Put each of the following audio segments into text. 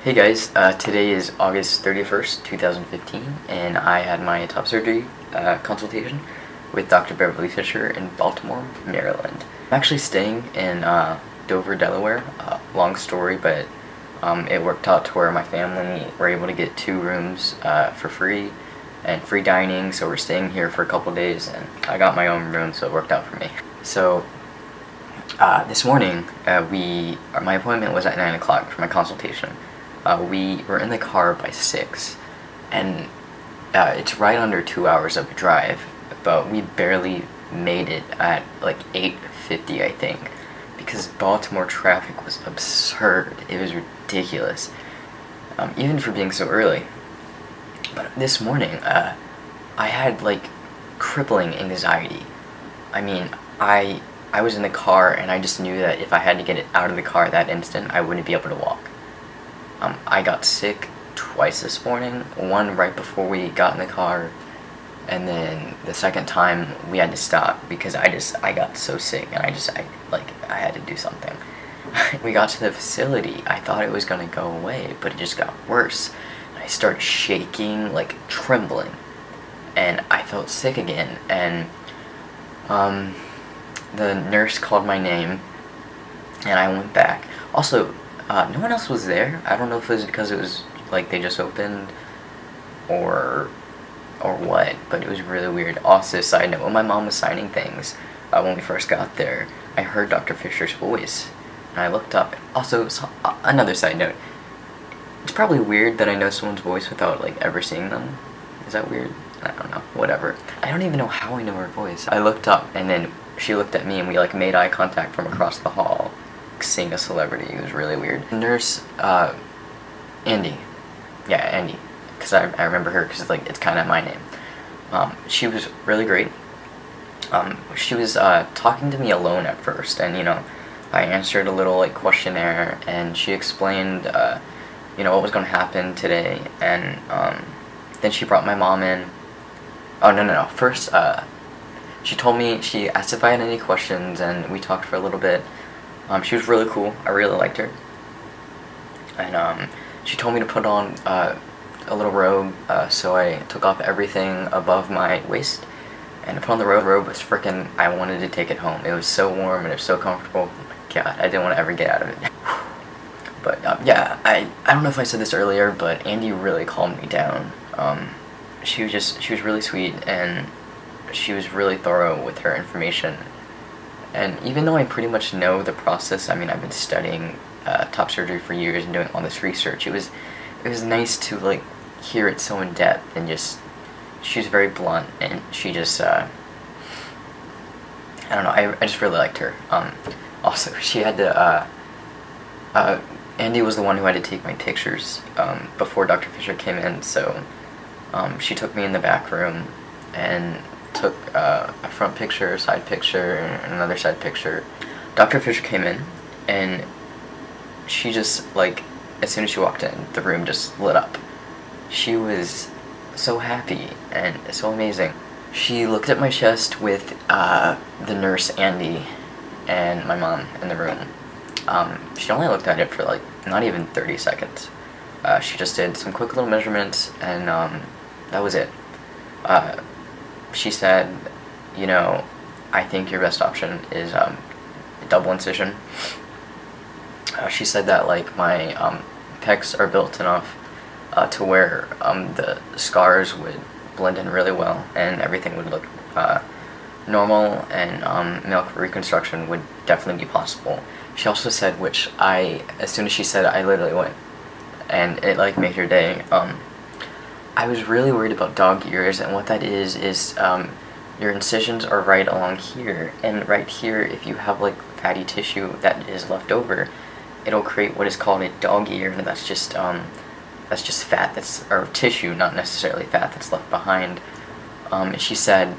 Hey guys, today is August 31st, 2015, and I had my top surgery consultation with Dr. Beverly Fischer in Baltimore, Maryland. I'm actually staying in Dover, Delaware. Long story, but it worked out to where my family were able to get 2 rooms for free and free dining, so we're staying here for a couple days, and I got my own room, so it worked out for me. So this morning, my appointment was at 9 o'clock for my consultation. We were in the car by 6, and it's right under 2 hours of a drive, but we barely made it at like 8:50, I think, because Baltimore traffic was absurd. It was ridiculous, even for being so early. But this morning, I had like crippling anxiety. I mean, I was in the car, and I just knew that if I had to get it out of the car that instant, I wouldn't be able to walk. I got sick twice this morning, one right before we got in the car, and then the second time we had to stop because I got so sick, and I had to do something. We got to the facility, I thought it was gonna go away, but it just got worse. I started shaking, like trembling, and I felt sick again, and the nurse called my name, and I went back. Also, no one else was there. I don't know if it was because it was like they just opened or what, but it was really weird. Also, side note, when my mom was signing things when we first got there, I heard Dr. Fischer's voice, and I looked up. Also, another side note, it's probably weird that I know someone's voice without like ever seeing them. Is that weird? I don't know, whatever. I don't even know how I know her voice. I looked up, and then she looked at me, and we like made eye contact from across the hall. Seeing a celebrity, it was really weird. Nurse, Andy. Yeah, Andy. Because I remember her, because like, it's kind of my name. She was really great. She was talking to me alone at first, and you know, I answered a little like questionnaire, and she explained you know, what was going to happen today, and then she brought my mom in. Oh, no. First, she told me, she asked if I had any questions, and we talked for a little bit. She was really cool. I really liked her. And she told me to put on a little robe, so I took off everything above my waist, and I put on the robe. The robe was freaking, I wanted to take it home. It was so warm, and it was so comfortable. God, I didn't want to ever get out of it. But yeah, I don't know if I said this earlier, but Andy really calmed me down. She was really sweet, and she was really thorough with her information. And even though I pretty much know the process, I mean, I've been studying top surgery for years and doing all this research, it was nice to like hear it so in depth, and just, she was very blunt, and she just, I don't know, I just really liked her. Also, she had to, Andy was the one who had to take my pictures before Dr. Fischer came in, so she took me in the back room and took a front picture, a side picture, and another side picture. Dr. Fischer came in, and she just, like, as soon as she walked in, the room just lit up. She was so happy and so amazing. She looked at my chest with the nurse, Andy, and my mom in the room. She only looked at it for, like, not even 30 seconds. She just did some quick little measurements, and that was it. She said, you know, I think your best option is a double incision. She said that like my pecs are built enough to where the scars would blend in really well, and everything would look normal, and milk reconstruction would definitely be possible. She also said, which as soon as she said it, I literally went, and it like made her day. I was really worried about dog ears, and what that is your incisions are right along here, and right here, if you have like fatty tissue that is left over, it'll create what is called a dog ear, and that's just fat or tissue, not necessarily fat, that's left behind. And she said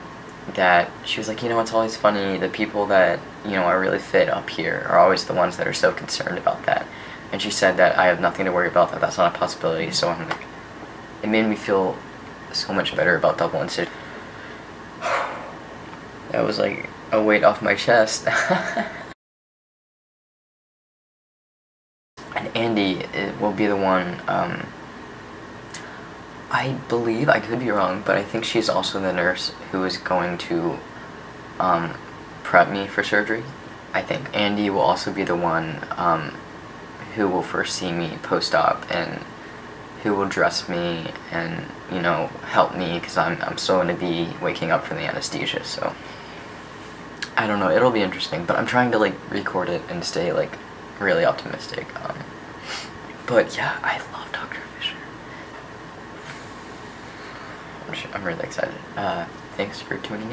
that, she was like, you know, it's always funny, the people that, you know, are really fit up here are always the ones that are so concerned about that. And she said that I have nothing to worry about, that's not a possibility. So I'm like, it made me feel so much better about double incision. That was like a weight off my chest. And Andy will be the one, I believe, I could be wrong, but I think she's also the nurse who is going to prep me for surgery. I think Andy will also be the one who will first see me post-op and who will dress me and, you know, help me, because I'm still going to be waking up from the anesthesia, so I don't know, it'll be interesting, but I'm trying to, like, record it and stay, like, really optimistic. But yeah, I love Dr. Fischer. I'm really excited. Thanks for tuning in.